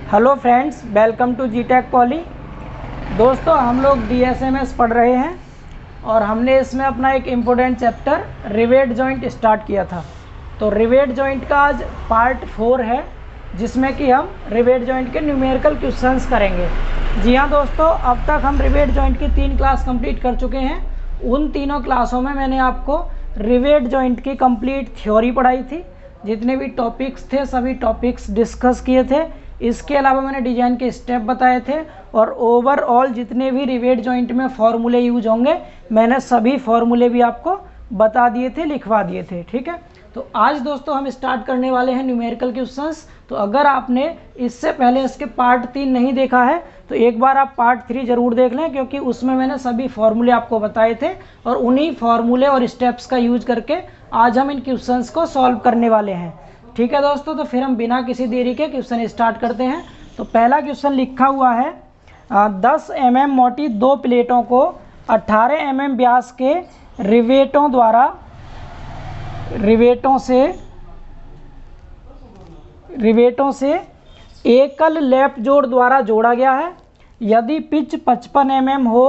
Hello friends, welcome to G Tech Poly. दोस्तों, हम लोग DSMS पढ़ रहे हैं और हमने इसमें अपना एक important chapter rivet joint start किया था। तो रिवेट जॉइंट का आज पार्ट 4 है, जिसमें कि हम रिवेट जॉइंट के न्यूमेरिकल क्वेश्चंस करेंगे। जी हाँ दोस्तों, अब तक हम रिवेट जॉइंट की 3 क्लास कंप्लीट कर चुके हैं। उन तीनों क्लासों में मैंने आपको रिवेट जॉइंट की कंप्लीट थ्योरी पढ़ाई थी। जितने भी टॉपिक्स थे सभी टॉपिक्स डिस्कस किए थे। इसके अलावा मैंने डिजाइन के स्टेप बताए थे और ओवरऑल जितने भी रिवेट जॉइंट में फॉर्मूले यूज होंगे मैंने सभी फॉर्मूले भी आपको बता दिए थे, लिखवा दिए थे। ठीक है, तो आज दोस्तों हम स्टार्ट करने वाले हैं न्यूमेरिकल क्वेश्चंस। तो अगर आपने इससे पहले इसके पार्ट 3 नहीं देखा है तो एक बार आप पार्ट 3 जरूर देख लें, क्योंकि उसमें मैंने सभी फॉर्मूले आपको बताए थे और उन्हीं फॉर्मूले और स्टेप्स का यूज करके आज हम इन क्वेश्चंस को सॉल्व करने वाले हैं। ठीक है दोस्तों, तो फिर हम बिना किसी देरी के क्वेश्चन स्टार्ट करते हैं। तो पहला क्वेश्चन लिखा हुआ है 10 mm मोटी 2 प्लेटों को 18 mm व्यास के रिवेटों से एकल लैप जोड़ द्वारा जोड़ा गया है। यदि पिच 55 mm हो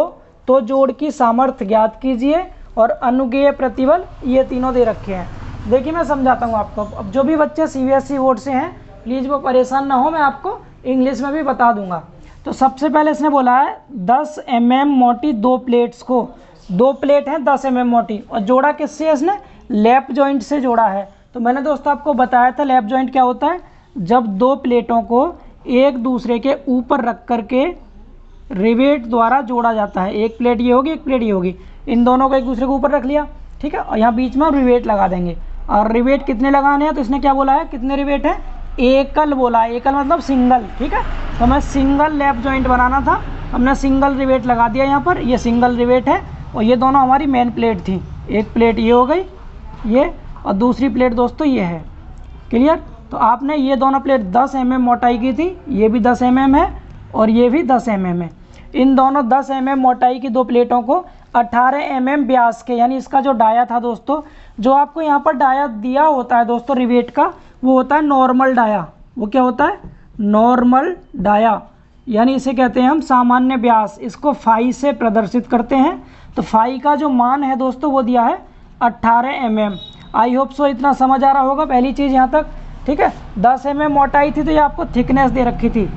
तो जोड़ की सामर्थ्य ज्ञात कीजिए और अनुज्ञेय प्रतिबल ये तीनों दे रखे हैं। देखिए मैं समझाता हूँ आपको। अब जो भी बच्चे CBSE बोर्ड से हैं प्लीज़ वो परेशान ना हो, मैं आपको इंग्लिश में भी बता दूंगा। तो सबसे पहले इसने बोला है 10 mm मोटी 2 प्लेट्स को, 2 प्लेट हैं 10 mm मोटी, और जोड़ा किससे? इसने लैप जॉइंट से जोड़ा है। तो मैंने दोस्तों आपको बताया था लैप जॉइंट क्या होता है। जब 2 प्लेटों को एक दूसरे के ऊपर रख करके रिवेट द्वारा जोड़ा जाता है। एक प्लेट ये होगी, एक प्लेट ये होगी, इन दोनों को एक दूसरे के ऊपर रख लिया। ठीक है, और यहाँ बीच में रिवेट लगा देंगे। और रिवेट कितने लगाने हैं? तो इसने क्या बोला है, कितने रिवेट है? एकल बोला है। एकल मतलब सिंगल। ठीक है, तो हमें सिंगल लैप जॉइंट बनाना था, हमने सिंगल रिवेट लगा दिया यहाँ पर। ये सिंगल रिवेट है और ये दोनों हमारी मेन प्लेट थी। एक प्लेट ये हो गई ये, और दूसरी प्लेट दोस्तों ये है। क्लियर? तो आपने ये दोनों प्लेट 10 mm मोटाई की थी, ये भी 10 mm है और ये भी 10 mm है। इन दोनों 10 mm मोटाई की 2 प्लेटों को 18 mm व्यास के, यानी इसका जो डाया था दोस्तों, जो आपको यहाँ पर डाया दिया होता है दोस्तों रिवेट का, वो होता है नॉर्मल डाया। वो क्या होता है? नॉर्मल डाया, यानी इसे कहते हैं हम सामान्य व्यास। इसको फाई से प्रदर्शित करते हैं। तो फाई का जो मान है दोस्तों वो दिया है 18 mm। आई होप सो इतना समझ आ रहा होगा पहली चीज़ यहाँ तक। ठीक है, 10 mm मोटाई थी तो ये आपको थिकनेस दे रखी थी।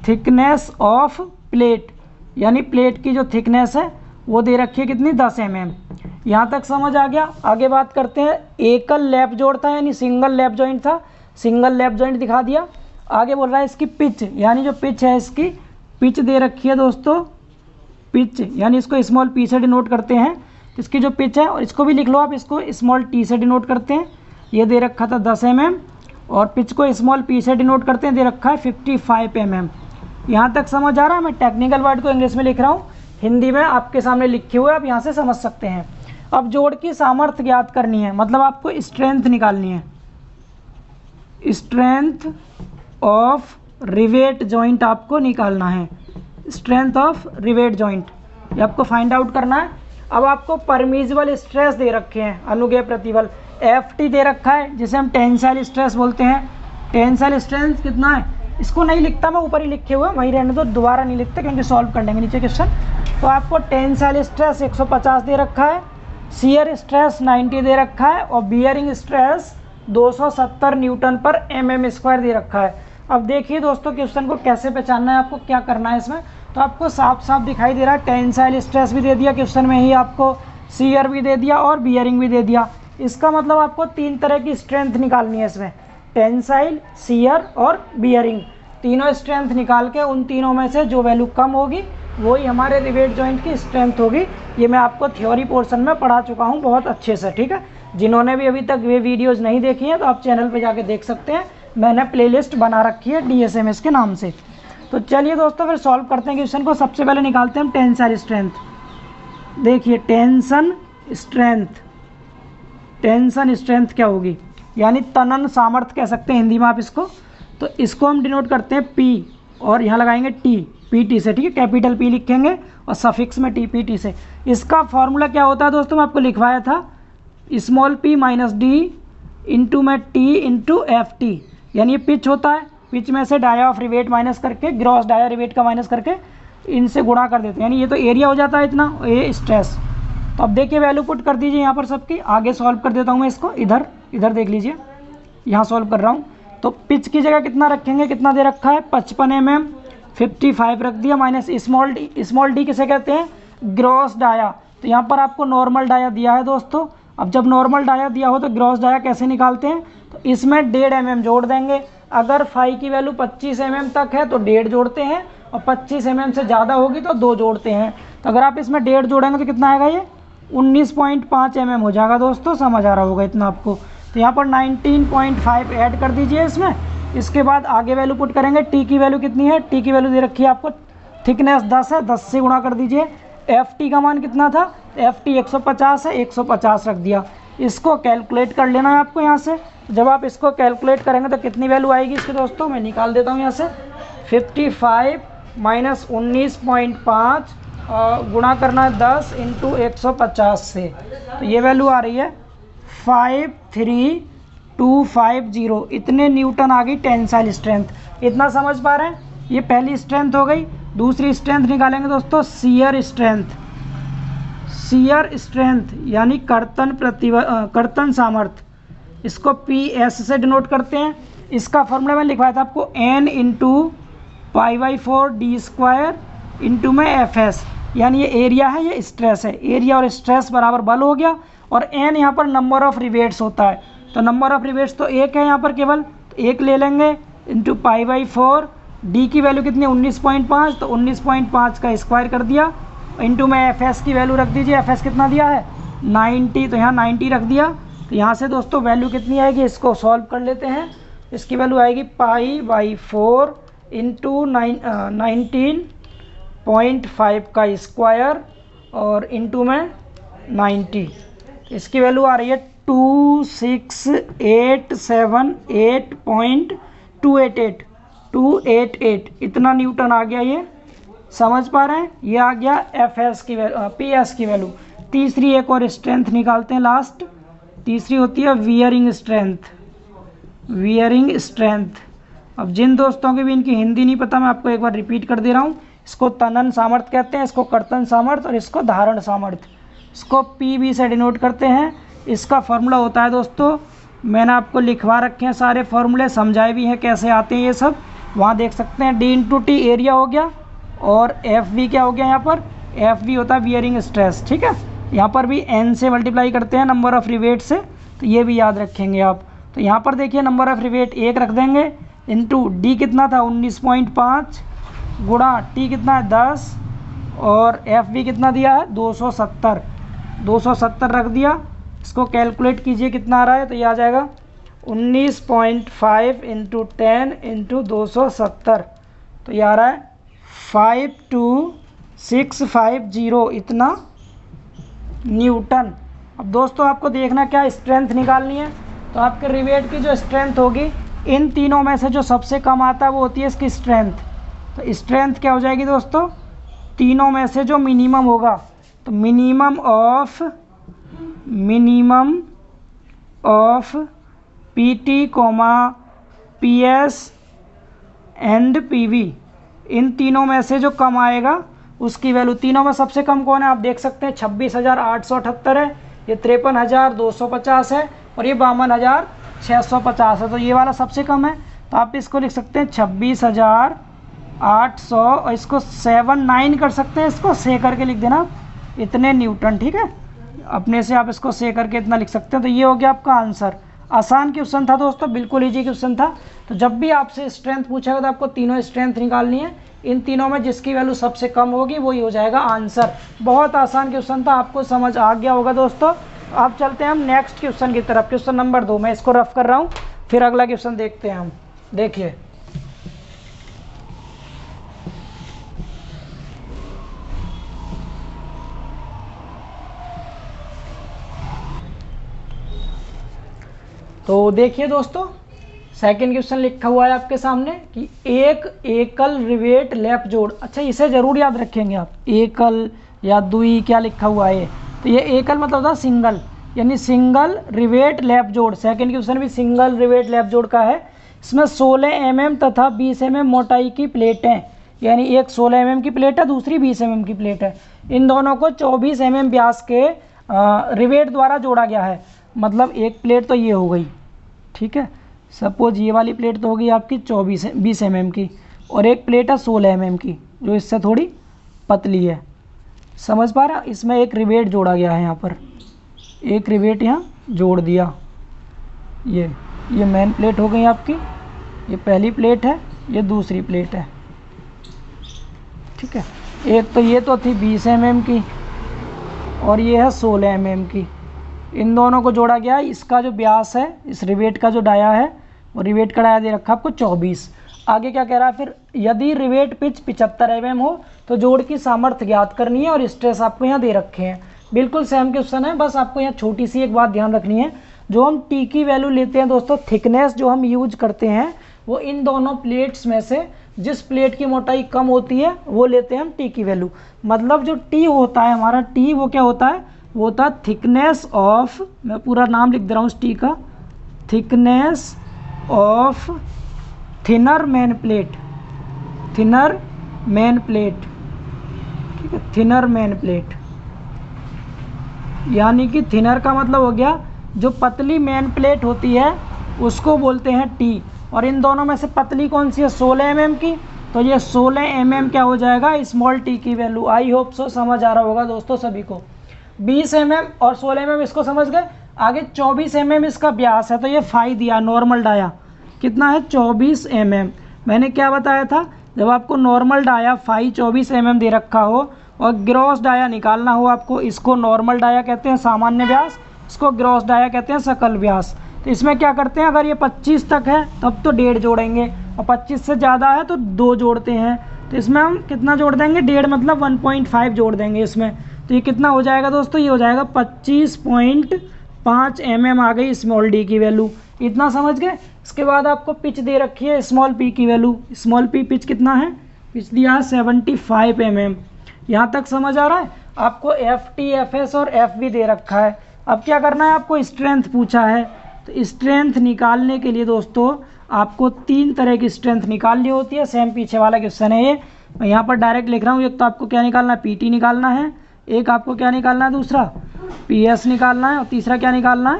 थिकनेस ऑफ प्लेट, यानी प्लेट की जो थिकनेस है वो दे रखी है कितनी? 10 mm। यहाँ तक समझ आ गया। आगे बात करते हैं। एकल लैप जोड़ था यानी सिंगल लैप जॉइंट था, सिंगल लैप जॉइंट दिखा दिया। आगे बोल रहा है इसकी पिच, यानी जो पिच है इसकी पिच दे रखी है दोस्तों। पिच यानी इसको स्मॉल p से डिनोट करते हैं। इसकी जो पिच है, और इसको भी लिख लो आप, इसको स्मॉल t से डिनोट करते हैं। ये दे रखा था 10 mm और पिच को स्मॉल p से डिनोट करते हैं, दे रखा है 55 mm। यहाँ तक समझ आ रहा है? मैं टेक्निकल वर्ड को इंग्लिश में लिख रहा हूँ, हिंदी में आपके सामने लिखे हुए, आप यहाँ से समझ सकते हैं। अब जोड़ की सामर्थ्य ज्ञात करनी है, मतलब आपको स्ट्रेंथ निकालनी है। स्ट्रेंथ ऑफ रिवेट जॉइंट आपको निकालना है। स्ट्रेंथ ऑफ रिवेट जॉइंट ये आपको फाइंड आउट करना है। अब आपको परमिजिबल स्ट्रेस दे रखे हैं, अनुज्ञेय प्रतिबल FT दे रखा है, जिसे हम टेंसाइल स्ट्रेस बोलते हैं। टेंसाइल स्ट्रेंथ कितना है? इसको नहीं लिखता मैं, ऊपर ही लिखे हुए वहीं रहने दो, दोबारा नहीं लिखते क्योंकि सॉल्व कर लेंगे नीचे क्वेश्चन। तो आपको टेंसाइल स्ट्रेस 150 दे रखा है, शियर स्ट्रेस 90 दे रखा है और बियरिंग स्ट्रेस 270 न्यूटन पर mm² दे रखा है। अब देखिए दोस्तों क्वेश्चन को कैसे पहचानना है, आपको क्या करना है इसमें। तो आपको साफ साफ दिखाई दे रहा है, टेंसाइल स्ट्रेस भी दे दिया क्वेश्चन में ही, आपको शियर भी दे दिया और बियरिंग भी दे दिया। इसका मतलब आपको 3 तरह की स्ट्रेंथ निकालनी है इसमें, टेंसाइल, शियर और बियरिंग। तीनों स्ट्रेंथ निकाल के उन तीनों में से जो वैल्यू कम होगी वही हमारे रिवेट जॉइंट की स्ट्रेंथ होगी। ये मैं आपको थ्योरी पोर्शन में पढ़ा चुका हूँ बहुत अच्छे से। ठीक है, जिन्होंने भी अभी तक वे वीडियोज़ नहीं देखी हैं तो आप चैनल पर जाके देख सकते हैं, मैंने प्लेलिस्ट बना रखी है DSMS के नाम से। तो चलिए दोस्तों फिर सॉल्व करते हैं क्वेश्चन को। सबसे पहले निकालते हैं हम टेंसाइल स्ट्रेंथ। देखिए टेंशन स्ट्रेंथ क्या होगी, यानी तनन सामर्थ्य कह सकते हैं हिंदी में आप इसको। तो इसको हम डिनोट करते हैं P और यहाँ लगाएंगे T, PT से। ठीक है, कैपिटल P लिखेंगे और सफिक्स में T, PT से। इसका फॉर्मूला क्या होता है दोस्तों, मैं आपको लिखवाया था, small p minus D into में टी इंटू एफ टी, यानी ये पिच होता है, पिच में से डाया ऑफ रिवेट माइनस करके, ग्रॉस डाया रिवेट का माइनस करके इनसे गुणा कर देते हैं, यानी ये तो एरिया हो जाता है इतना, ये स्ट्रेस। तो अब देखिए वैल्यू पुट कर दीजिए यहाँ पर सबकी, आगे सॉल्व कर देता हूँ मैं इसको, इधर इधर देख लीजिए, यहाँ सॉल्व कर रहा हूँ। तो पिच की जगह कितना रखेंगे, कितना दे रखा है 55 mm, 55 रख दिया, माइनस स्मॉल डी किसे कहते हैं, ग्रॉस डाया। तो यहाँ पर आपको नॉर्मल डाया दिया है दोस्तों। अब जब नॉर्मल डाया दिया हो तो ग्रॉस डाया कैसे निकालते हैं, तो इसमें 1.5 mm जोड़ देंगे। अगर फाई की वैल्यू 25 mm तक है तो 1.5 जोड़ते हैं, और 25 mm से ज़्यादा होगी तो 2 जोड़ते हैं। तो अगर आप इसमें 1.5 जोड़ेंगे तो कितना आएगा, ये 19.5 mm हो जाएगा दोस्तों, समझ आ रहा होगा इतना आपको। तो यहाँ पर 19.5 ऐड कर दीजिए इसमें। इसके बाद आगे वैल्यू पुट करेंगे, टी की वैल्यू कितनी है, टी की वैल्यू दे रखी है आपको, थिकनेस 10 है, 10 से गुणा कर दीजिए। एफ टी का मान कितना था, एफ टी 150 है, 150 रख दिया। इसको कैलकुलेट कर लेना है आपको यहाँ से। जब आप इसको कैलकुलेट करेंगे तो कितनी वैल्यू आएगी इसकी दोस्तों, मैं निकाल देता हूँ यहाँ से। 55 माइनस 19.5 गुणा करना है 10 इंटू 150 से, तो ये वैल्यू आ रही है 53250। इतने न्यूटन आ गई टेंसाइल स्ट्रेंथ। इतना समझ पा रहे हैं, ये पहली स्ट्रेंथ हो गई। दूसरी स्ट्रेंथ निकालेंगे दोस्तों, शियर स्ट्रेंथ। शियर स्ट्रेंथ यानी कर्तन सामर्थ्य, इसको PS से डिनोट करते हैं। इसका फॉर्मूला मैंने लिखवाया था आपको, N इंटू π/4 d² इंटू में FS, यानी ये एरिया है, ये स्ट्रेस है। एरिया और स्ट्रेस बराबर बल हो गया, और N यहाँ पर नंबर ऑफ रिवेट्स होता है। तो नंबर ऑफ रिवेट्स तो एक है यहाँ पर केवल, तो एक ले लेंगे, इंटू π/4, डी की वैल्यू कितनी 19.5, तो 19.5 का स्क्वायर कर दिया, इंटू में FS की वैल्यू रख दीजिए। FS कितना दिया है 90, तो यहाँ 90 रख दिया। तो यहाँ से दोस्तों वैल्यू कितनी आएगी, इसको सॉल्व कर लेते हैं। इसकी वैल्यू आएगी π/4 इंटू 19.5 का स्क्वायर और इंटू में 90। इसकी वैल्यू आ रही है 26878.288 इतना न्यूटन आ गया। ये समझ पा रहे हैं, ये आ गया FS की वैल्यू, PS की वैल्यू। तीसरी एक और स्ट्रेंथ निकालते हैं लास्ट, तीसरी होती है वियरिंग स्ट्रेंथ। वियरिंग स्ट्रेंथ, अब जिन दोस्तों की भी इनकी हिंदी नहीं पता, मैं आपको एक बार रिपीट कर दे रहा हूँ। इसको तनन सामर्थ्य कहते हैं, इसको कर्तन सामर्थ्य, और इसको धारण सामर्थ्य। इसको PV से डिनोट करते हैं। इसका फॉर्मूला होता है दोस्तों, मैंने आपको लिखवा रखे हैं सारे फॉर्मूले, समझाए भी हैं कैसे आते हैं ये सब, वहाँ देख सकते हैं। D इंटू टी एरिया हो गया, और FV क्या हो गया, यहाँ पर FV होता है वियरिंग स्ट्रेस, ठीक है। यहाँ पर भी N से मल्टीप्लाई करते हैं नंबर ऑफ रिवेट से, तो ये भी याद रखेंगे आप। तो यहाँ पर देखिए नंबर ऑफ रिवेट 1 रख देंगे, इंटू D कितना था 19.5, गुणा T कितना है 10, और FV कितना दिया है 270, 270 रख दिया। इसको कैलकुलेट कीजिए कितना आ रहा है, तो ये आ जाएगा 19.5 इंटू 10 इंटू 270, तो ये आ रहा है 52650 इतना न्यूटन। अब दोस्तों आपको देखना क्या, स्ट्रेंथ निकालनी है। तो आपके रिवेट की जो स्ट्रेंथ होगी, इन तीनों में से जो सबसे कम आता है वो होती है इसकी स्ट्रेंथ। तो स्ट्रेंथ क्या हो जाएगी दोस्तों, तीनों में से जो मिनिमम होगा, तो minimum of PT, PS and PV, इन तीनों में से जो कम आएगा उसकी वैल्यू, तीनों में सबसे कम कौन है आप देख सकते हैं, 26,878 है, ये 53,250 है, और ये 52,650 है। तो ये वाला सबसे कम है, तो आप इसको लिख सकते हैं 26,800, और इसको 79 कर सकते हैं, इसको से करके लिख देना इतने न्यूटन, ठीक है। अपने से आप इसको से करके इतना लिख सकते हैं। तो ये हो गया आपका आंसर। आसान क्वेश्चन था दोस्तों, बिल्कुल इजी क्वेश्चन था। तो जब भी आपसे स्ट्रेंथ पूछेगा तो आपको तीनों स्ट्रेंथ निकालनी है, इन तीनों में जिसकी वैल्यू सबसे कम होगी वही हो जाएगा आंसर। बहुत आसान क्वेश्चन था, आपको समझ आ गया होगा दोस्तों। अब चलते हैं हम नेक्स्ट क्वेश्चन की तरफ, क्वेश्चन नंबर 2। मैं इसको रफ कर रहा हूँ, फिर अगला क्वेश्चन देखते हैं हम। देखिए तो देखिए दोस्तों, सेकंड क्वेश्चन लिखा हुआ है आपके सामने कि एक एकल रिवेट लैप जोड़। अच्छा, इसे जरूर याद रखेंगे आप, एकल या दुई क्या लिखा हुआ है। तो ये एकल मतलब था सिंगल, यानी सिंगल रिवेट लैप जोड़। सेकंड क्वेश्चन भी सिंगल रिवेट लैप जोड़ का है। इसमें 16 mm तथा 20 mm मोटाई की प्लेटें, यानी एक 16 mm की प्लेट है, दूसरी 20 mm की प्लेट है। इन दोनों को 24 mm व्यास के रिवेट द्वारा जोड़ा गया है। मतलब एक प्लेट तो ये हो गई, ठीक है, सपोज ये वाली प्लेट तो होगी आपकी 20 mm की, और एक प्लेट है 16 mm की जो इससे थोड़ी पतली है। समझ पा रहा? इसमें एक रिवेट जोड़ा गया है, यहाँ पर एक रिवेट यहाँ जोड़ दिया। ये मेन प्लेट हो गई आपकी, ये पहली प्लेट है, ये दूसरी प्लेट है, ठीक है। एक तो ये तो थी 20 mm की और ये है 16 mm की। इन दोनों को जोड़ा गया है। इसका जो व्यास है, इस रिवेट का जो डाया है, वो रिवेट का डाया दे रखा है आपको 24। आगे क्या कह रहा है फिर, यदि रिवेट पिच 75 mm हो तो जोड़ की सामर्थ्य ज्ञात करनी है और स्ट्रेस आपको यहाँ दे रखे हैं। बिल्कुल सेम क्वेश्चन है, बस आपको यहाँ छोटी सी एक बात ध्यान रखनी है। जो हम टी की वैल्यू लेते हैं दोस्तों, थिकनेस जो हम यूज करते हैं वो इन दोनों प्लेट्स में से जिस प्लेट की मोटाई कम होती है वो लेते हैं हम टी की वैल्यू। मतलब जो टी होता है हमारा, टी वो क्या होता है, वो होता है थिकनेस ऑफ, मैं पूरा नाम लिख दे रहा हूँ उस टी का, thickness of thinner main plate, thinner main plate, ठीक है, थिनर मेन प्लेट। यानी कि थिनर का मतलब हो गया जो पतली मेन प्लेट होती है उसको बोलते हैं टी। और इन दोनों में से पतली कौन सी है, 16 mm की, तो ये 16 mm क्या हो जाएगा, स्मॉल टी की वैल्यू। आई होप सो समझ आ रहा होगा दोस्तों सभी को। 20 mm और 16 mm इसको समझ गए। आगे 24 mm इसका व्यास है, तो ये फाई दिया, नॉर्मल डाया कितना है 24 mm। मैंने क्या बताया था, जब आपको नॉर्मल डाया फाई 24 mm दे रखा हो और ग्रॉस डाया निकालना हो आपको, इसको नॉर्मल डाया कहते हैं सामान्य व्यास, इसको ग्रॉस डाया कहते हैं सकल व्यास। तो इसमें क्या करते हैं, अगर ये 25 तक है तब तो 1.5 जोड़ेंगे और 25 से ज़्यादा है तो 2 जोड़ते हैं। तो इसमें हम कितना जोड़ देंगे, 1.5 मतलब 1.5 जोड़ देंगे इसमें। तो ये कितना हो जाएगा दोस्तों, ये हो जाएगा 25.5 mm आ गई स्मॉल डी की वैल्यू। इतना समझ गए। इसके बाद आपको पिच दे रखी है स्मॉल पी की वैल्यू। स्मॉल पी पिच कितना है, पिच दिया है 75 mm। यहाँ तक समझ आ रहा है। आपको एफ टी, एफ एस और एफ बी दे रखा है। अब क्या करना है, आपको स्ट्रेंथ पूछा है, तो स्ट्रेंथ निकालने के लिए दोस्तों आपको 3 तरह की स्ट्रेंथ निकालनी होती है। सेम पीछे वाला क्वेश्चन है ये, मैं यहाँ पर डायरेक्ट लिख रहा हूँ। एक तो आपको क्या निकालना है, पीटी निकालना है, एक आपको क्या निकालना है, दूसरा पीएस निकालना है, और तीसरा क्या निकालना है,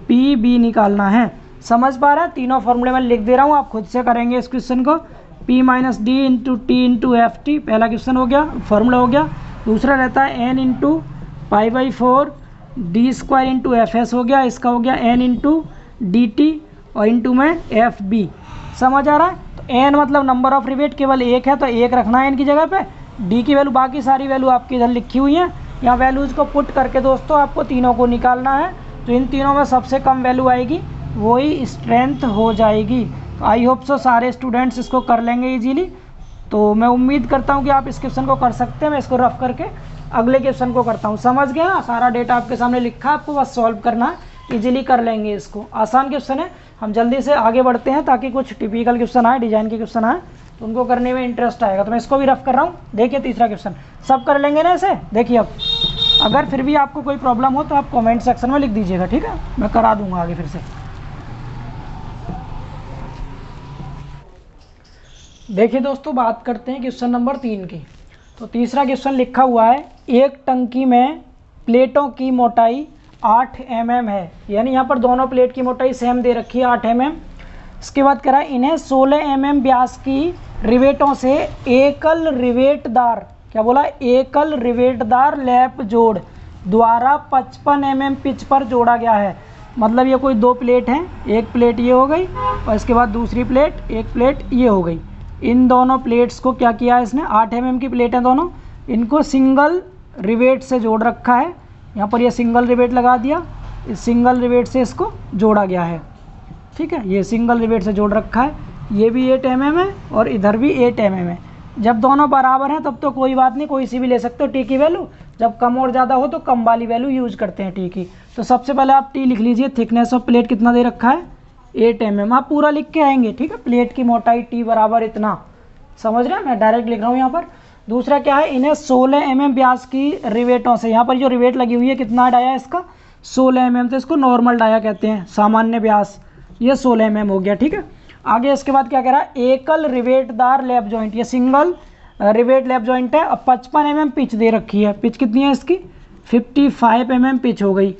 पीबी निकालना है। समझ पा रहे हैं? तीनों फॉर्मूले में लिख दे रहा हूँ, आप खुद से करेंगे इस क्वेश्चन को। P minus D into T into F T पहला क्वेश्चन हो गया, फॉर्मूला हो गया। दूसरा रहता है n into π/4 D square into F S हो गया, इसका हो गया n इंटू डी टी और इंटू में एफ बी। समझ आ रहा है? तो n मतलब नंबर ऑफ रिवेट केवल एक है, तो एक रखना है n की जगह पे। d की वैल्यू, बाकी सारी वैल्यू आपकी इधर लिखी हुई है। यहाँ वैल्यूज़ को पुट करके दोस्तों आपको तीनों को निकालना है। तो इन तीनों में सबसे कम वैल्यू आएगी वही स्ट्रेंथ हो जाएगी। आई होप सो सारे स्टूडेंट्स इसको कर लेंगे इजीली। तो मैं उम्मीद करता हूँ कि आप इस क्वेश्चन को कर सकते हैं। मैं इसको रफ करके अगले क्वेश्चन को करता हूँ। समझ गए ना? सारा डेटा आपके सामने लिखा है, आपको बस सॉल्व करना है, इजीली कर लेंगे इसको। आसान क्वेश्चन है। हम जल्दी से आगे बढ़ते हैं ताकि कुछ टिपिकल क्वेश्चन आए, डिजाइन के क्वेश्चन आए, तो उनको करने में इंटरेस्ट आएगा। तो मैं इसको भी रफ कर रहा हूँ। देखिए तीसरा क्वेश्चन, सब कर लेंगे ना इसे? देखिए अब अगर फिर भी आपको कोई प्रॉब्लम हो तो आप कमेंट सेक्शन में लिख दीजिएगा, ठीक है? मैं करा दूंगा आगे फिर से। देखिए दोस्तों, बात करते हैं क्वेश्चन नंबर 3 की। तो तीसरा क्वेश्चन लिखा हुआ है, एक टंकी में प्लेटों की मोटाई 8 mm है। यानी यहाँ पर दोनों प्लेट की मोटाई सेम दे रखी है 8 mm। इसके बाद कह रहा है इन्हें 16 mm व्यास की रिवेटों से एकल रिवेटदार, क्या बोला, एकल रिवेटदार लैप जोड़ द्वारा 55 mm पिच पर जोड़ा गया है। मतलब ये कोई 2 प्लेट हैं, एक प्लेट ये हो गई और इसके बाद दूसरी प्लेट, एक प्लेट ये हो गई। इन दोनों प्लेट्स को क्या किया है इसने, 8 mm की प्लेट हैं दोनों, इनको सिंगल रिवेट से जोड़ रखा है। यहाँ पर ये सिंगल रिवेट लगा दिया, इस सिंगल रिवेट से इसको जोड़ा गया है, ठीक है। ये सिंगल रिवेट से जोड़ रखा है, ये भी 8 mm है और इधर भी 8 mm है। जब दोनों बराबर हैं तब तो कोई बात नहीं, कोई सी भी ले सकते हो टी की वैल्यू। जब कम और ज़्यादा हो तो कम वाली वैल्यू यूज करते हैं टी की। तो सबसे पहले आप टी लिख लीजिए। थिकनेस ऑफ प्लेट कितना दे रखा है, 8 mm। आप पूरा लिख के आएंगे, ठीक है। प्लेट की मोटाई टी बराबर इतना, समझ रहे हैं? मैं डायरेक्ट लिख रहा हूँ यहाँ पर। दूसरा क्या है, इन्हें 16 mm व्यास की रिवेटों से, यहाँ पर जो रिवेट लगी हुई है कितना डाया है इसका, 16 mm, तो इसको नॉर्मल डाया कहते हैं, सामान्य व्यास, ये 16 mm हो गया। ठीक है, आगे इसके बाद क्या कह रहा है, एकल रिवेटदार लैप जॉइंट, ये सिंगल रिवेट लैप जॉइंट है। अब 55 mm पिच दे रखी है, पिच कितनी है इसकी 55 mm पिच हो गई।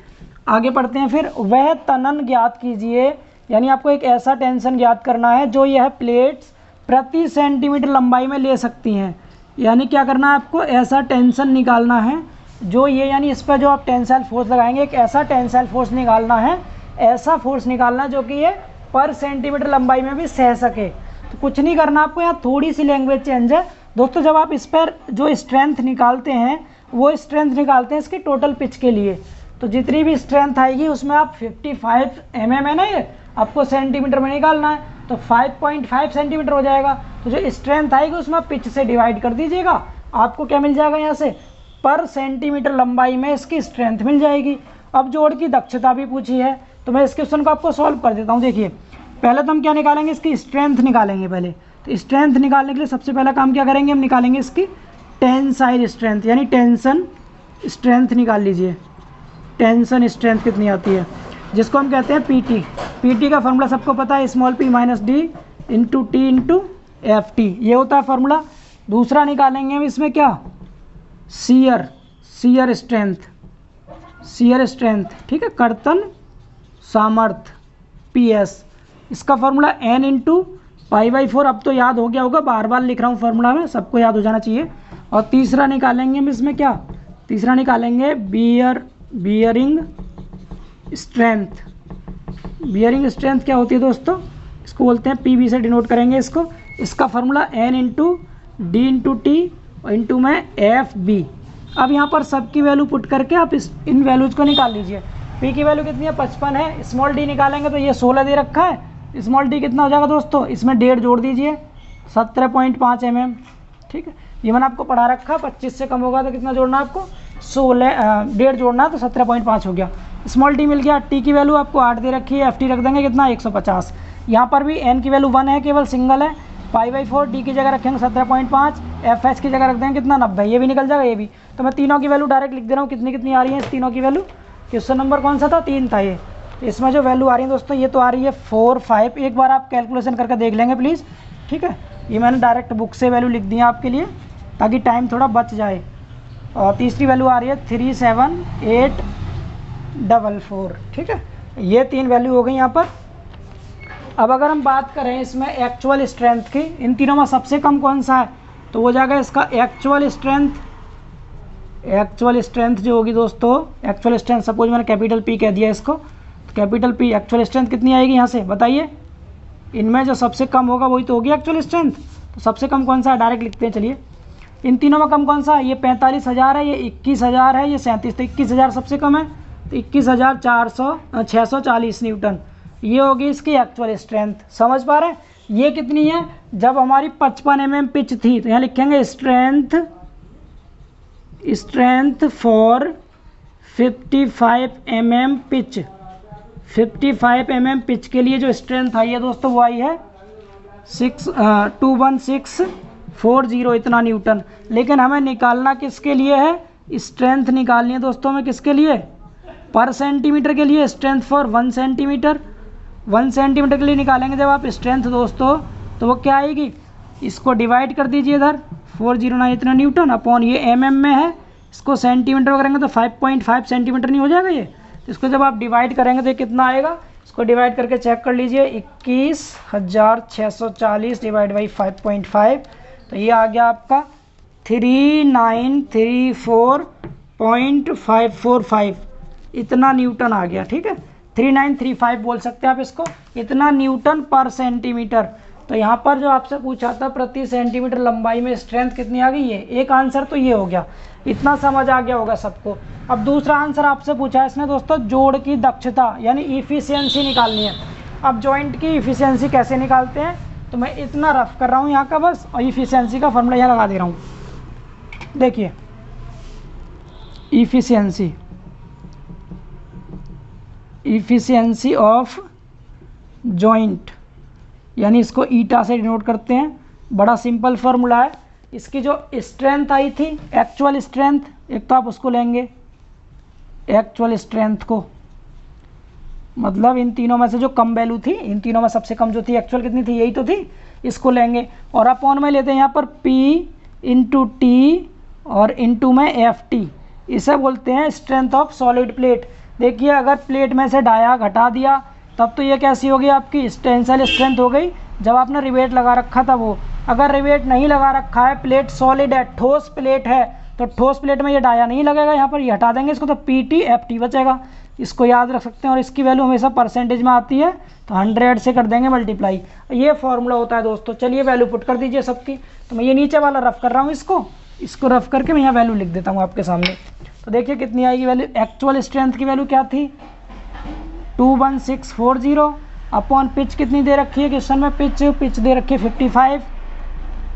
आगे पढ़ते हैं फिर, वह तनन ज्ञात कीजिए, यानी आपको एक ऐसा टेंशन ज्ञात करना है जो यह प्लेट्स प्रति सेंटीमीटर लंबाई में ले सकती हैं। यानी क्या करना है आपको, ऐसा टेंशन निकालना है जो ये, यानी इस पर जो आप टेंसाइल फोर्स लगाएंगे, एक ऐसा टेंसाइल फोर्स निकालना है, ऐसा फोर्स निकालना है जो कि ये पर सेंटीमीटर लंबाई में भी सह सके। तो कुछ नहीं करना आपको, यहाँ थोड़ी सी लैंग्वेज चेंज है दोस्तों। जब आप इस पर जो स्ट्रेंथ निकालते हैं वो स्ट्रेंथ निकालते हैं इसकी टोटल पिच के लिए, तो जितनी भी स्ट्रेंथ आएगी उसमें आप 55 mm है ना, ये आपको सेंटीमीटर में निकालना है, तो 5.5 सेंटीमीटर हो जाएगा। तो जो स्ट्रेंथ आएगी उसमें आप पिच से डिवाइड कर दीजिएगा, आपको क्या मिल जाएगा, यहाँ से पर सेंटीमीटर लंबाई में इसकी स्ट्रेंथ मिल जाएगी। अब जोड़ की दक्षता भी पूछी है, तो मैं इस क्वेश्चन को आपको सॉल्व कर देता हूँ। देखिए, पहले तो हम क्या निकालेंगे, इसकी स्ट्रेंथ निकालेंगे पहले। तो स्ट्रेंथ निकालने के लिए सबसे पहला काम क्या करेंगे, हम निकालेंगे इसकी टेंसाइल स्ट्रेंथ, यानी टेंशन स्ट्रेंथ निकाल लीजिए। टेंशन स्ट्रेंथ कितनी आती है, जिसको हम कहते हैं पीटी। पीटी का फॉर्मूला सबको पता है, small P minus D into T into F T, ये होता है फॉर्मूला। दूसरा निकालेंगे हम इसमें क्या, शियर स्ट्रेंथ, ठीक है, कर्तन सामर्थ्य पी एस, इसका फॉर्मूला एन इंटू पाई/4। अब तो याद हो गया होगा, बार बार लिख रहा हूँ फॉर्मूला में, सबको याद हो जाना चाहिए। और तीसरा निकालेंगे हम इसमें क्या, तीसरा निकालेंगे बियरिंग स्ट्रेंथ। बियरिंग स्ट्रेंथ क्या होती है दोस्तों, इसको बोलते हैं पीबी से डिनोट करेंगे इसको। इसका formula N into D into T into में एफ बी। अब यहाँ पर सबकी वैल्यू पुट करके आप इन वैल्यूज़ को निकाल लीजिए। पी की वैल्यू कितनी है, 55 है। स्मॉल डी निकालेंगे तो ये 16 दे रखा है, स्मॉल डी कितना हो जाएगा दोस्तों, इसमें 1.5 जोड़ दीजिए, 17.5 mm। ठीक है, ये मैंने आपको पढ़ा रखा, 25 से कम होगा तो कितना जोड़ना है आपको, 1.5 जोड़ना, तो 17.5 हो गया। स्मॉल डी मिल गया। टी की वैल्यू आपको 8 दे रखी है, एफ टी रख देंगे कितना, 150। यहाँ पर भी एन की वैल्यू 1 है, केवल सिंगल है, पाई/4। डी की जगह रखेंगे 17.5, एफ एच की जगह रख देंगे कितना, 90, ये भी निकल जाएगा ये भी। तो मैं तीनों की वैल्यू डायरेक्ट लिख दे रहा हूँ, कितनी कितनी आ रही है इस तीनों की वैल्यू। क्वेश्चन नंबर कौन सा था, 3 था ये। इसमें जो वैल्यू आ रही है दोस्तों, ये तो आ रही है 4, 5। एक बार आप कैलकुलेशन करके देख लेंगे प्लीज़। ठीक है, ये मैंने डायरेक्ट बुक से वैल्यू लिख दी है आपके लिए, ताकि टाइम थोड़ा बच जाए। और तीसरी वैल्यू आ रही है 37844। ठीक है, ये 3 वैल्यू हो गई यहाँ पर। अब अगर हम बात करें इसमें एक्चुअल स्ट्रेंथ की, इन तीनों में सबसे कम कौन सा है, तो वो जाएगा इसका एक्चुअल स्ट्रेंथ। एक्चुअल स्ट्रेंथ जो होगी दोस्तों, एक्चुअल स्ट्रेंथ, सपोज मैंने कैपिटल पी कह दिया इसको, तो कैपिटल पी एक्चुअल स्ट्रेंथ कितनी आएगी यहाँ से बताइए। इनमें जो सबसे कम होगा वही तो होगी एक्चुअल स्ट्रेंथ। तो सबसे कम कौन सा है, डायरेक्ट लिखते हैं चलिए। इन तीनों में कम कौन सा है, ये 45,000 है, ये 21,000 है, ये 37। तो 21,000 सबसे कम है, तो 21,640 न्यूटन, ये होगी इसकी एक्चुअल स्ट्रेंथ। समझ पा रहे हैं, ये कितनी है, जब हमारी 55 mm पिच थी, तो यहाँ लिखेंगे strength for 55 mm pitch. 55 mm pitch के लिए जो स्ट्रेंथ आई है दोस्तों, वो आई है 21640, इतना न्यूटन। लेकिन हमें निकालना किसके लिए है, स्ट्रेंथ निकालनी है दोस्तों हमें, किसके लिए, पर सेंटीमीटर के लिए। स्ट्रेंथ फॉर 1 सेंटीमीटर, 1 सेंटीमीटर के लिए निकालेंगे जब आप स्ट्रेंथ दोस्तों, तो वो क्या आएगी, इसको डिवाइड कर दीजिए इधर, 409 इतना न्यूटन अपॉन ये mm में है, इसको सेंटीमीटर में करेंगे तो 5.5 सेंटीमीटर नहीं हो जाएगा ये। तो इसको जब आप डिवाइड करेंगे तो ये कितना आएगा, इसको डिवाइड करके चेक कर लीजिए, 21,640 डिवाइड बाई 5.5, तो ये आ गया आपका 3934.545, इतना न्यूटन आ गया। ठीक है, 3935 बोल सकते हैं आप इसको, इतना न्यूटन पर सेंटीमीटर। तो यहाँ पर जो आपसे पूछा था प्रति सेंटीमीटर लंबाई में स्ट्रेंथ कितनी आ गई है, एक आंसर तो ये हो गया, इतना समझ आ गया होगा सबको। अब दूसरा आंसर आपसे पूछा है इसने दोस्तों, जोड़ की दक्षता यानी इफिशियंसी निकालनी है। अब जॉइंट की इफिशियंसी कैसे निकालते हैं, तो मैं इतना रफ कर रहा हूँ यहाँ का बस, और इफिशियंसी का फॉर्मूला यहाँ लगा दे रहा हूँ। देखिए, इफिशियंसी ऑफ जॉइंट, यानी इसको ईटा से डिनोट करते हैं। बड़ा सिंपल फार्मूला है। इसकी जो स्ट्रेंथ आई थी, एक्चुअल स्ट्रेंथ, एक तो आप उसको लेंगे एक्चुअल स्ट्रेंथ को, मतलब इन तीनों में से जो कम वैल्यू थी, इन तीनों में सबसे कम जो थी एक्चुअल कितनी थी, यही तो थी, इसको लेंगे और अपॉन में लेते हैं यहाँ पर P इंटू टी और इंटू में FT। इसे बोलते हैं स्ट्रेंथ ऑफ सॉलिड प्लेट। देखिए अगर प्लेट में से डाया घटा दिया तब तो ये कैसी होगी, आपकी टेंसाइल स्ट्रेंथ हो गई जब आपने रिवेट लगा रखा था वो। अगर रिवेट नहीं लगा रखा है, प्लेट सॉलिड है, ठोस प्लेट है, तो ठोस प्लेट में ये डाया नहीं लगेगा, यहाँ पर ये हटा देंगे इसको, तो PT FT बचेगा। इसको याद रख सकते हैं और इसकी वैल्यू हमेशा परसेंटेज में आती है, तो 100 से कर देंगे मल्टीप्लाई। ये फॉर्मूला होता है दोस्तों। चलिए वैल्यू पुट कर दीजिए सबकी। तो मैं ये नीचे वाला रफ कर रहा हूँ, इसको रफ करके मैं यहाँ वैल्यू लिख देता हूँ आपके सामने। तो देखिए कितनी आएगी वैल्यू। एक्चुअल स्ट्रेंथ की वैल्यू क्या थी, 21640 अपॉन पिच कितनी दे रखी है क्वेश्चन में, पिच दे रखी है 55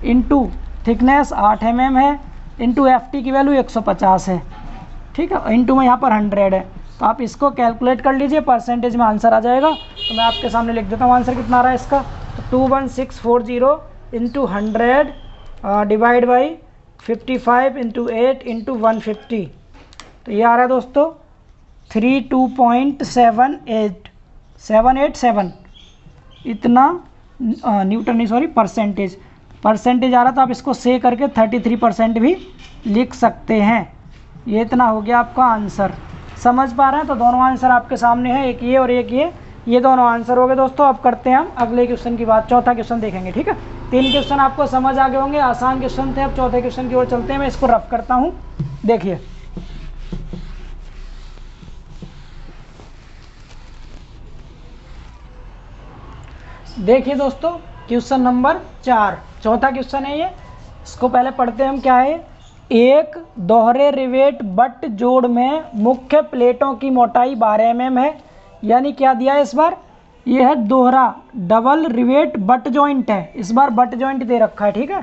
इंटू थिकनेस 8 mm है, इंटू FT की वैल्यू 150 है, ठीक है, इंटू में यहाँ पर 100 है। तो आप इसको कैलकुलेट कर लीजिए, परसेंटेज में आंसर आ जाएगा। तो मैं आपके सामने लिख देता हूँ आंसर कितना आ रहा है इसका। तो 21640 into 100 divide by 55 into 8 into 150, तो ये आ रहा है दोस्तों 32.787 इतना न्यूटन नहीं, सॉरी परसेंटेज आ रहा। तो आप इसको से करके 33% भी लिख सकते हैं। ये इतना हो गया आपका आंसर। समझ पा रहे हैं? तो दोनों आंसर आपके सामने है, एक ये और एक ये दोनों आंसर हो गए दोस्तों। अब करते हैं हम अगले क्वेश्चन की बात, चौथा क्वेश्चन देखेंगे, ठीक है। 3 क्वेश्चन आपको समझ आ गए होंगे, आसान क्वेश्चन थे। अब चौथे क्वेश्चन की ओर चलते हैं। मैं इसको रफ करता हूँ, देखिए देखिए दोस्तों, क्वेश्चन नंबर 4, चौथा क्वेश्चन है ये। इसको पहले पढ़ते हैं हम, क्या है। एक दोहरे रिवेट बट जोड़ में मुख्य प्लेटों की मोटाई 12 mm है। यानी क्या दिया है इस बार, ये है दोहरा डबल रिवेट बट जॉइंट है। इस बार बट जॉइंट दे रखा है, ठीक है।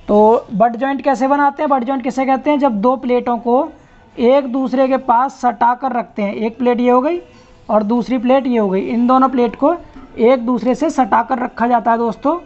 तो बट जॉइंट कैसे बनाते हैं, बट जॉइंट किसे कहते हैं, जब दो प्लेटों को एक दूसरे के पास सटा कर रखते हैं। एक प्लेट ये हो गई और दूसरी प्लेट ये हो गई। इन दोनों प्लेट को एक दूसरे से सटा कर रखा जाता है दोस्तों,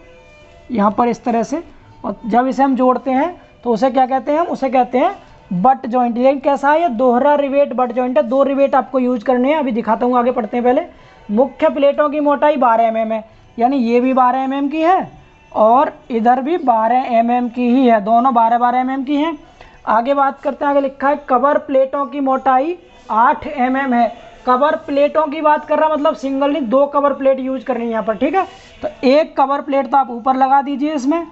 यहाँ पर इस तरह से। और जब इसे हम जोड़ते हैं तो उसे क्या कहते हैं, हम उसे कहते हैं बट जॉइंट। लेकिन कैसा है, ये दोहरा रिवेट बट जॉइंट है। 2 रिवेट आपको यूज करने हैं, अभी दिखाता हूँ, आगे पढ़ते हैं। पहले मुख्य प्लेटों की मोटाई 12 mm है, यानी ये भी 12 mm की है और इधर भी 12 mm की ही है, दोनों 12-12 mm की हैं। आगे बात करते हैं, आगे लिखा है कवर प्लेटों की मोटाई 8 mm है। कवर प्लेटों की बात कर रहा, मतलब सिंगल नहीं, 2 कवर प्लेट यूज करनी है यहाँ पर, ठीक है। तो एक कवर प्लेट तो आप ऊपर लगा दीजिए, इसमें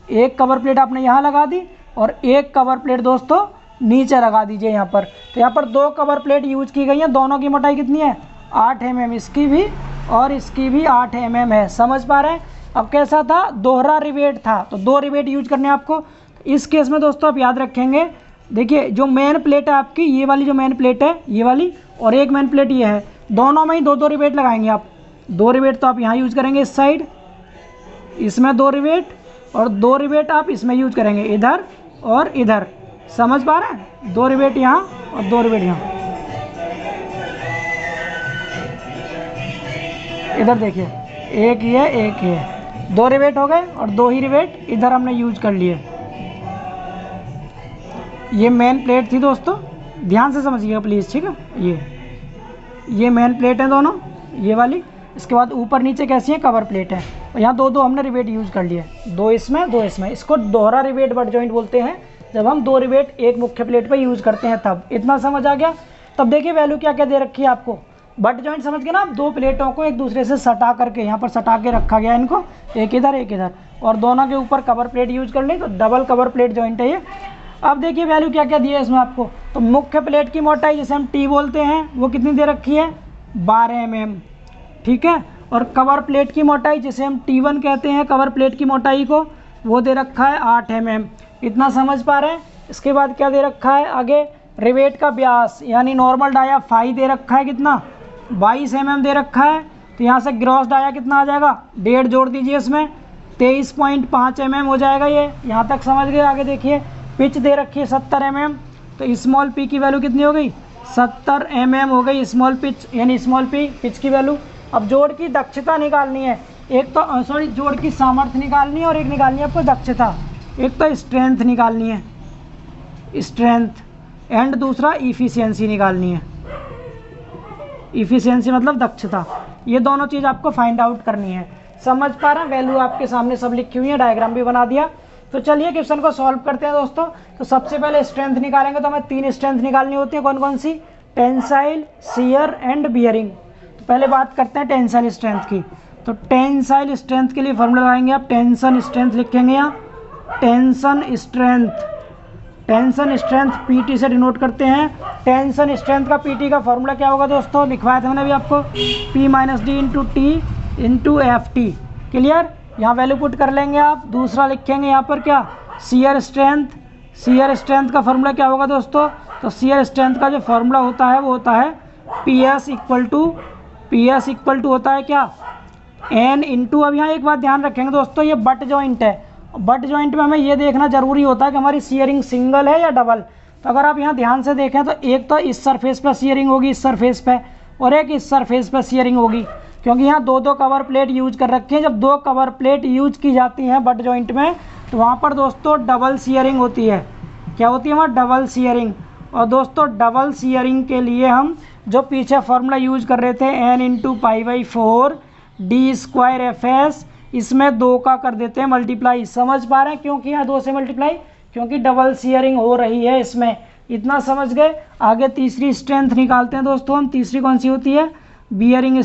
एक कवर प्लेट आपने यहाँ लगा दी और एक कवर प्लेट दोस्तों नीचे लगा दीजिए यहाँ पर। तो यहाँ पर 2 कवर प्लेट यूज की गई हैं। दोनों की मोटाई कितनी है, 8 mm, इसकी भी और इसकी भी 8 mm है। समझ पा रहे हैं। अब कैसा था, दोहरा रिवेट था, तो 2 रिवेट यूज करने हैं आपको। इस केस में दोस्तों आप याद रखेंगे, देखिए जो मेन प्लेट है आपकी, ये वाली जो मेन प्लेट है ये वाली, और एक मेन प्लेट ये है, दोनों में ही 2-2 रिवेट लगाएंगे आप। 2 रिवेट तो आप यहाँ यूज करेंगे इस साइड, इसमें 2 रिवेट, और 2 रिवेट आप इसमें यूज करेंगे इधर और इधर। समझ पा रहे हैं, 2 रिवेट यहाँ और 2 रिवेट यहाँ। इधर देखिए, एक ये एक ये, 2 रिवेट हो गए और 2 ही रिवेट इधर हमने यूज कर लिए। ये मेन प्लेट थी दोस्तों, ध्यान से समझिएगा प्लीज़, ठीक है। ये मेन प्लेट है दोनों, ये वाली। इसके बाद ऊपर नीचे कैसी है, कवर प्लेट है। और यहाँ 2-2 हमने रिवेट यूज कर लिए, 2 इसमें 2 इसमें। इसको दोहरा रिवेट बट जॉइंट बोलते हैं, जब हम 2 रिवेट एक मुख्य प्लेट पर यूज करते हैं तब। इतना समझ आ गया। तब देखिए वैल्यू क्या क्या दे रखी है आपको। बट जॉइंट समझ के ना, आप 2 प्लेटों को एक दूसरे से सटा करके यहाँ पर सटा के रखा गया इनको, एक इधर एक इधर, और दोनों के ऊपर कवर प्लेट यूज कर ली, तो डबल कवर प्लेट जॉइंट है ये। अब देखिए वैल्यू क्या क्या दिया है इसमें आपको। तो मुख्य प्लेट की मोटाई जिसे हम T बोलते हैं, वो कितनी दे रखी है, 12 mm, ठीक है। और कवर प्लेट की मोटाई जिसे हम T1 कहते हैं, कवर प्लेट की मोटाई को, वो दे रखा है 8 mm। इतना समझ पा रहे हैं। इसके बाद क्या दे रखा है आगे, रिवेट का व्यास यानी नॉर्मल डाया फाई दे रखा है, कितना 22 mm दे रखा है। तो यहाँ से ग्रॉस डाया कितना आ जाएगा, 1.5 जोड़ दीजिए इसमें, 23.5 mm हो जाएगा ये। यहाँ तक समझ गए। आगे देखिए पिच दे रखी है 70 mm, तो स्मॉल p की वैल्यू कितनी हो गई, 70 mm हो गई स्मॉल पिच, यानी स्मॉल p पिच की वैल्यू। अब जोड़ की दक्षता निकालनी है, एक तो सॉरी जोड़ की सामर्थ्य निकालनी है और एक निकालनी है आपको दक्षता। एक तो स्ट्रेंथ निकालनी है, स्ट्रेंथ, एंड दूसरा इफिशियंसी निकालनी है। इफिशियंसी मतलब दक्षता। ये दोनों चीज़ आपको फाइंड आउट करनी है। समझ पा रहे हैं? वैल्यू आपके सामने सब लिखी हुई है, डायग्राम भी बना दिया। तो चलिए क्वेश्चन को सॉल्व करते हैं दोस्तों। तो सबसे पहले स्ट्रेंथ निकालेंगे, तो हमें 3 स्ट्रेंथ निकालनी होती है। कौन कौन सी? Tensile, shear and bearing. तो पहले बात करते हैं टेंसाइल स्ट्रेंथ की। तो टेंसाइल स्ट्रेंथ के लिए फॉर्मूला लगाएंगे आप, टेंशन स्ट्रेंथ लिखेंगे यहाँ, टेंशन स्ट्रेंथ पीटी से डिनोट करते हैं। टेंशन स्ट्रेंथ का पीटी का फॉर्मूला क्या होगा दोस्तों? लिखवाया था मैंने अभी आपको, P - D into T into FT। Clear? यहाँ वैल्यू पुट कर लेंगे आप। दूसरा लिखेंगे यहाँ पर क्या? शियर स्ट्रेंथ का फॉर्मूला क्या होगा दोस्तों? तो शियर स्ट्रेंथ का जो फॉर्मूला होता है वो होता है PS इक्वल टू होता है क्या? N इंटू, अब यहाँ एक बात ध्यान रखेंगे दोस्तों, ये बट जॉइंट है। बट जॉइंट में हमें ये देखना जरूरी होता है कि हमारी शियरिंग सिंगल है या डबल। तो अगर आप यहाँ ध्यान से देखें तो एक तो इस सरफेस पर शियरिंग होगी, इस सरफेस पे, और एक इस सरफेस पर शियरिंग होगी, क्योंकि यहाँ दो कवर प्लेट यूज कर रखी है। जब 2 कवर प्लेट यूज की जाती हैं बट जॉइंट में, तो वहाँ पर दोस्तों डबल शियरिंग होती है। क्या होती है वहाँ? Double shearing. और दोस्तों डबल शियरिंग के लिए हम जो पीछे फॉर्मूला यूज कर रहे थे, N इंटू π/4 D² FS, इसमें 2 का कर देते हैं मल्टीप्लाई। समझ पा रहे हैं? क्योंकि यहाँ 2 से मल्टीप्लाई, क्योंकि डबल शियरिंग हो रही है इसमें। इतना समझ गए? आगे तीसरी स्ट्रेंथ निकालते हैं दोस्तों हम। तीसरी कौन सी होती है? बियरिंग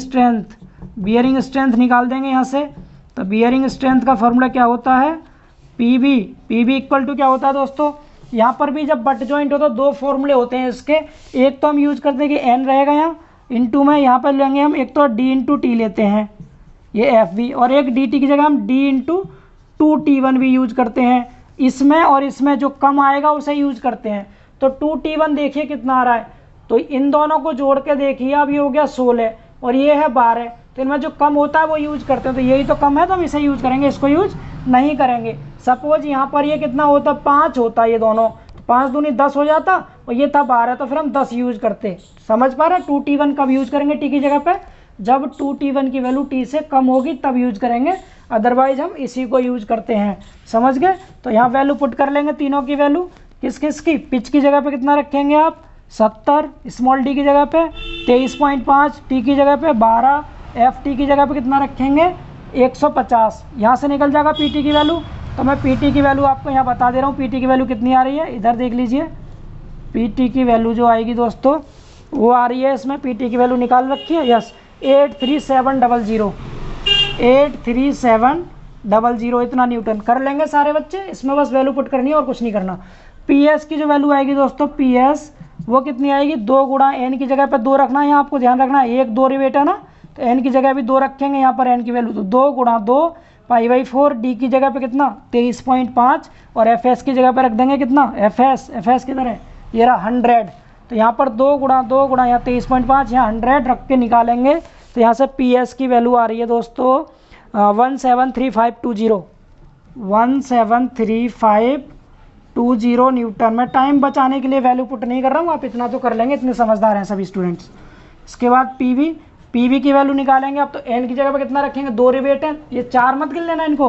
स्ट्रेंथ निकाल देंगे यहाँ से। तो बियरिंग स्ट्रेंथ का फॉर्मूला क्या होता है? PB इक्वल टू क्या होता है दोस्तों? यहाँ पर भी जब बट जॉइंट हो तो 2 फॉर्मूले होते हैं इसके। एक तो हम यूज करते हैं कि N रहेगा यहाँ, इंटू में यहाँ पर लेंगे हम, एक तो D इंटू टी लेते हैं, ये FB, और एक DT की जगह हम D इंटू 2T1 भी यूज करते हैं इसमें, और इसमें जो कम आएगा उसे यूज करते हैं। तो 2T1 देखिए कितना आ रहा है, तो इन दोनों को जोड़ के देखिए, अब ये हो गया 16 और ये है 12। तो इनमें जो कम होता है वो यूज करते हैं। तो यही तो कम है, तो हम इसे यूज करेंगे, इसको यूज नहीं करेंगे। सपोज यहाँ पर ये कितना होता? 5 होता ये दोनों, 5 दूनी 10 हो जाता, और ये था 12, तो फिर हम 10 यूज करते। समझ पा रहे हैं? 2T1 कब यूज करेंगे टी की जगह पे? जब 2T1 की वैल्यू टी से कम होगी तब यूज करेंगे, अदरवाइज हम इसी को यूज करते हैं। समझ गए? तो यहाँ वैल्यू पुट कर लेंगे तीनों की वैल्यू। किस किस की? पिच की जगह पे कितना रखेंगे आप? 70, स्मॉल डी की जगह पे 23.5, टी की जगह पे 12, FT की जगह पे कितना रखेंगे? 150। यहाँ से निकल जाएगा PT की वैल्यू। तो मैं PT की वैल्यू आपको यहाँ बता दे रहा हूँ। PT की वैल्यू कितनी आ रही है, इधर देख लीजिए। PT की वैल्यू जो आएगी दोस्तों वो आ रही है, इसमें PT की वैल्यू निकाल रखी है, यस, 83700, 83700 इतना न्यूटन। कर लेंगे सारे बच्चे, इसमें बस वैल्यू पुट करनी है और कुछ नहीं करना। PS की जो वैल्यू आएगी दोस्तों, PS वो कितनी आएगी? 2 गुणा N की जगह पे 2 रखना है, यहाँ आपको ध्यान रखना है, 1 2 रिवेट है ना, तो N की जगह भी 2 रखेंगे यहाँ पर N की वैल्यू, तो 2 गुणा 2 π/4, D की जगह पे कितना? 23.5, और FS की जगह पे रख देंगे कितना? FS किधर है? ये रहा 100। तो यहाँ पर 2 गुणा यहाँ 23.5, यहाँ 100 रख के निकालेंगे। तो यहाँ से PS की वैल्यू आ रही है दोस्तों 173520, 173520 न्यूटन। मैं टाइम बचाने के लिए वैल्यू पुट नहीं कर रहा हूँ, आप इतना तो कर लेंगे, इतने समझदार हैं सभी स्टूडेंट्स। इसके बाद PV की वैल्यू निकालेंगे। अब तो N की जगह पे कितना रखेंगे? 2 रिवेट हैं, ये 4 मत गिन लेना इनको,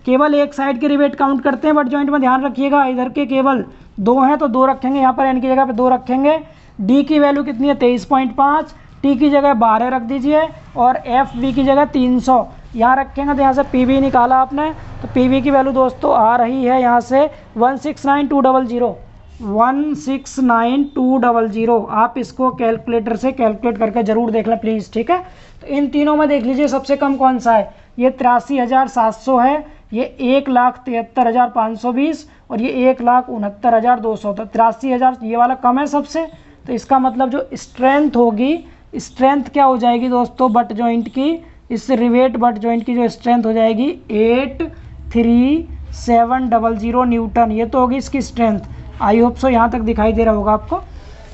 केवल एक साइड के रिवेट काउंट करते हैं बट जॉइंट में, ध्यान रखिएगा। इधर के केवल 2 हैं तो 2 रखेंगे, यहाँ पर N की जगह पे 2 रखेंगे। D की वैल्यू कितनी है? 23.5, T की जगह 12 रख दीजिए, और FB की जगह 300 यहाँ रखेंगे। तो यहाँ से PV निकाला आपने, तो PV की वैल्यू दोस्तों आ रही है यहाँ से 169200, 169200। आप इसको कैलकुलेटर से कैलकुलेट करके ज़रूर देख लें प्लीज़, ठीक है। तो इन तीनों में देख लीजिए सबसे कम कौन सा है? ये 83,700 है, ये 1,73,520, और ये 1,69,200। तो 83,000 ये वाला कम है सबसे। तो इसका मतलब जो स्ट्रेंथ होगी, स्ट्रेंथ क्या हो जाएगी दोस्तों बट जॉइंट की, इस रिवेट बट जॉइंट की जो स्ट्रेंथ हो जाएगी 83700 न्यूटन। ये तो होगी इसकी स्ट्रेंथ। आई होप सो यहाँ तक दिखाई दे रहा होगा आपको।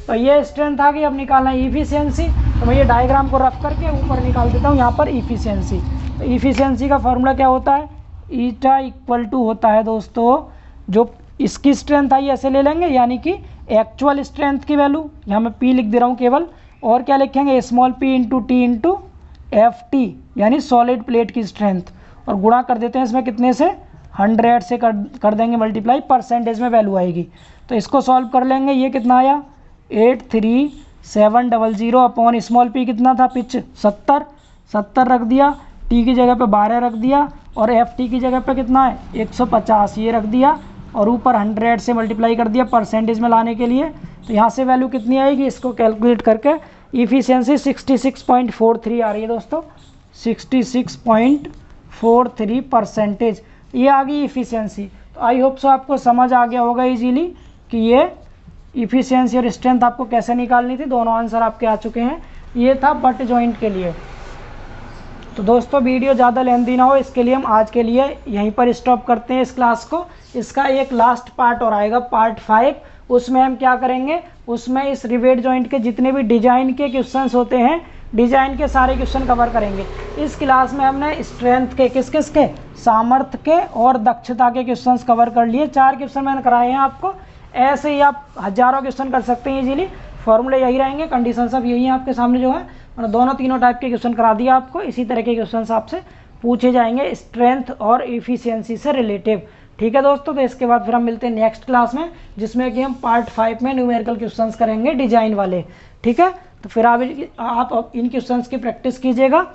तो ये स्ट्रेंथ आ गई। अब निकालना है इफिशियंसी। तो मैं ये डायग्राम को रख करके ऊपर निकाल देता हूँ यहाँ पर इफिशियंसी। तो इफिशियंसी का फॉर्मूला क्या होता है? ईटा इक्वल टू होता है दोस्तों, जो इसकी स्ट्रेंथ आई ऐसे ले लेंगे, यानी कि एक्चुअल स्ट्रेंथ की वैल्यू, यहाँ मैं P लिख दे रहा हूँ केवल, और क्या लिखेंगे? Small p into T into FT, यानी सॉलिड प्लेट की स्ट्रेंथ, और गुणा कर देते हैं इसमें कितने से? 100 से कर देंगे मल्टीप्लाई, परसेंटेज में वैल्यू आएगी। तो इसको सॉल्व कर लेंगे। ये कितना आया? 700 अपॉन स्मॉल पी कितना था, पिच 70 रख दिया, टी की जगह पे 12 रख दिया, और एफ टी की जगह पे कितना है 150 ये रख दिया, और ऊपर 100 से मल्टीप्लाई कर दिया परसेंटेज में लाने के लिए। तो यहाँ से वैल्यू कितनी आएगी, इसको कैलकुलेट करके इफ़िशियंसी 66.43 आ रही है दोस्तों, 66.43%, ये आ गई इफ़िशियंसी। तो आई होप सो आपको समझ आ गया होगा इजीली कि ये इफ़िशियंसी और स्ट्रेंथ आपको कैसे निकालनी थी। दोनों आंसर आपके आ चुके हैं। ये था बट जॉइंट के लिए। तो दोस्तों वीडियो ज़्यादा लेंथी ना हो, इसके लिए हम आज के लिए यहीं पर स्टॉप करते हैं इस क्लास को। इसका एक लास्ट पार्ट और आएगा, पार्ट 5। उसमें हम क्या करेंगे, उसमें इस रिवेट जॉइंट के जितने भी डिजाइन के क्वेश्चंस होते हैं, डिजाइन के सारे क्वेश्चन कवर करेंगे। इस क्लास में हमने स्ट्रेंथ के किस के, सामर्थ्य के और दक्षता के क्वेश्चंस कवर कर लिए। 4 क्वेश्चन मैंने कराए हैं आपको। ऐसे ही आप हजारों क्वेश्चन कर सकते हैं इजीली। फॉर्मूले यही रहेंगे, कंडीशन सब यही है आपके सामने जो है। मैंने दोनों तीनों टाइप के क्वेश्चन करा दिया आपको। इसी तरह के क्वेश्चन आपसे पूछे जाएंगे स्ट्रेंथ और इफिशियंसी से रिलेटिव। ठीक है दोस्तों, तो इसके बाद फिर हम मिलते हैं नेक्स्ट क्लास में, जिसमें कि हम पार्ट 5 में न्यूमेरिकल क्वेश्चंस करेंगे डिजाइन वाले। ठीक है, तो फिर आप इन क्वेश्चंस की प्रैक्टिस कीजिएगा।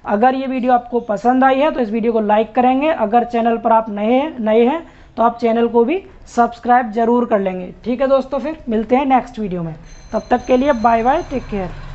अगर ये वीडियो आपको पसंद आई है तो इस वीडियो को लाइक करेंगे। अगर चैनल पर आप नए हैं तो आप चैनल को भी सब्सक्राइब जरूर कर लेंगे। ठीक है दोस्तों, फिर मिलते हैं नेक्स्ट वीडियो में। तब तक के लिए बाय बाय, टेक केयर।